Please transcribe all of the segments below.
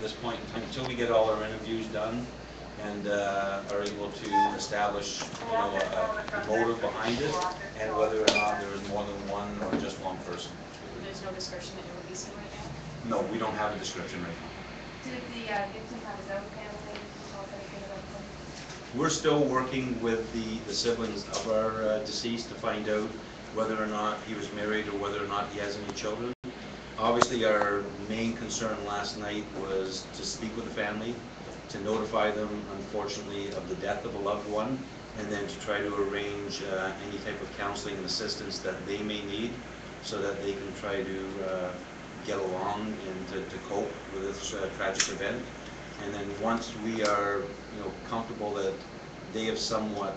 this point in time, until we get all our interviews done and are able to establish, a motive behind it, and whether or not there is more than one or just one person. There's no description that you're releasing right now? No, we don't have a description right now. Did the victim have his own family? Anything about them? We're still working with the siblings of our deceased to find out whether or not he was married or whether or not he has any children. Obviously, our main concern last night was to speak with the family, to notify them, unfortunately, of the death of a loved one, and then to try to arrange any type of counseling and assistance that they may need so that they can try to get along and to cope with this tragic event. And then once we are, comfortable that they have somewhat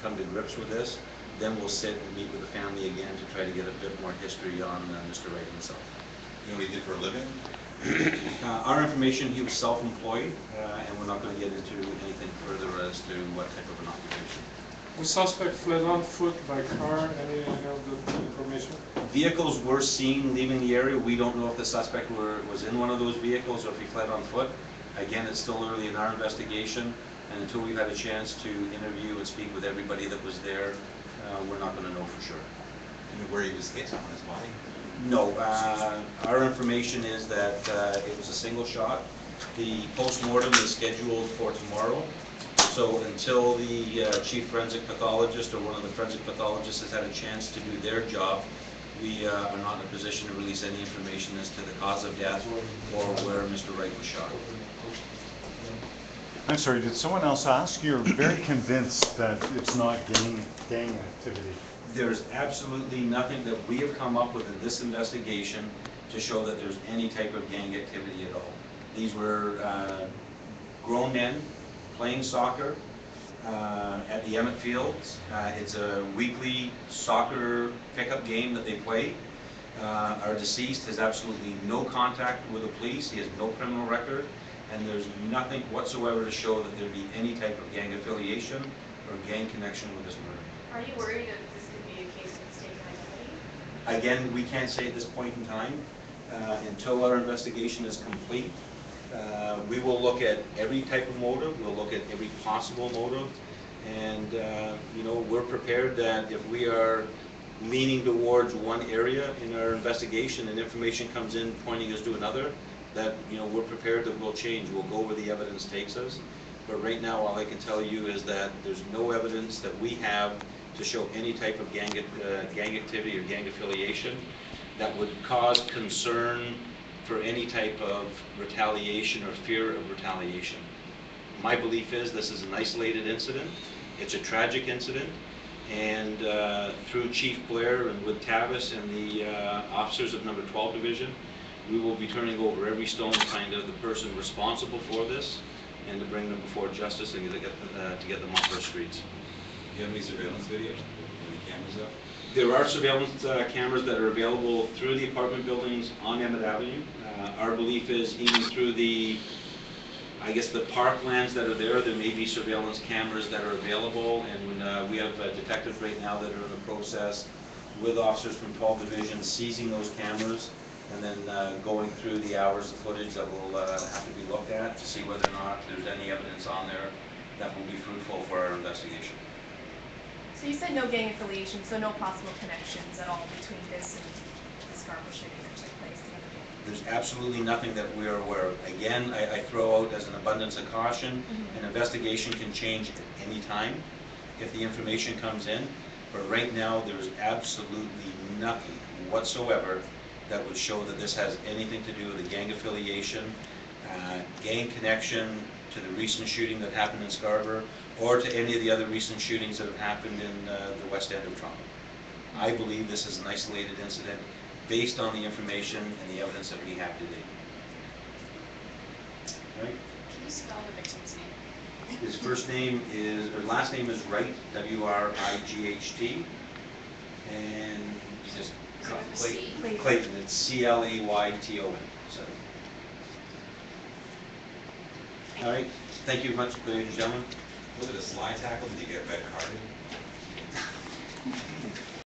come to grips with this, then we'll sit and meet with the family again to try to get a bit more history on Mr. Wright himself. You know what he did for a living? Our information, he was self-employed, and we're not going to get into anything further as to what type of an occupation. Was suspect fled on foot, by car, any of the information? Vehicles were seen leaving the area. We don't know if the suspect was in one of those vehicles or if he fled on foot. Again, it's still early in our investigation, and until we've had a chance to interview and speak with everybody that was there, we're not going to know for sure. Do you know where he was hit on his body? No. Our information is that it was a single shot. The post-mortem is scheduled for tomorrow. So until the chief forensic pathologist or one of the forensic pathologists has had a chance to do their job, we are not in a position to release any information as to the cause of death or where Mr. Wright was shot. I'm sorry, did someone else ask? You're very convinced that it's not gang activity. There's absolutely nothing that we have come up with in this investigation to show that there's any type of gang activity at all. These were grown men playing soccer at the Emmett fields. It's a weekly soccer pickup game that they play. Our deceased has absolutely no contact with the police. He has no criminal record, and there's nothing whatsoever to show that there'd be any type of gang affiliation or gang connection with this murder. Are you worried that this could be a case of mistaken identity? Again, we can't say at this point in time. Until our investigation is complete, we will look at every type of motive. We'll look at every possible motive, and we're prepared that if we are leaning towards one area in our investigation and information comes in pointing us to another, that we're prepared that we'll change. We'll go where the evidence takes us. But right now, all I can tell you is that there's no evidence that we have to show any type of gang activity or gang affiliation that would cause concern for any type of retaliation or fear of retaliation. My belief is this is an isolated incident. It's a tragic incident, and through Chief Blair and with Tavis and the officers of Number 12 Division, we will be turning over every stone to find out the person responsible for this and to bring them before justice and to get them off our streets. Do you have any surveillance video? Any cameras up? There are surveillance cameras that are available through the apartment buildings on Emmett Avenue. Our belief is even through the parklands that are there may be surveillance cameras that are available, and we have detectives right now that are in the process with officers from 12 Division seizing those cameras and then going through the hours of footage that will have to be looked at to see whether or not there's any evidence on there that will be fruitful for our investigation. So you said no gang affiliation, so no possible connections at all between this and the Scarborough shooting that took place the other day? There's absolutely nothing that we are aware of. Again, I throw out as an abundance of caution, an investigation can change at any time if the information comes in, but right now there's absolutely nothing whatsoever that would show that this has anything to do with a gang affiliation, gang connection to the recent shooting that happened in Scarborough, or to any of the other recent shootings that have happened in the West End of Toronto. I believe this is an isolated incident based on the information and the evidence that we have today. Right? Can you spell the victim's name? His last name is Wright, W-R-I-G-H-T, and Just Clayton. Clayton. It's C-L-A-Y-T-O-N. So. All right. Thank you very much, ladies and gentlemen. Was it a slide tackle? Did you get red carded?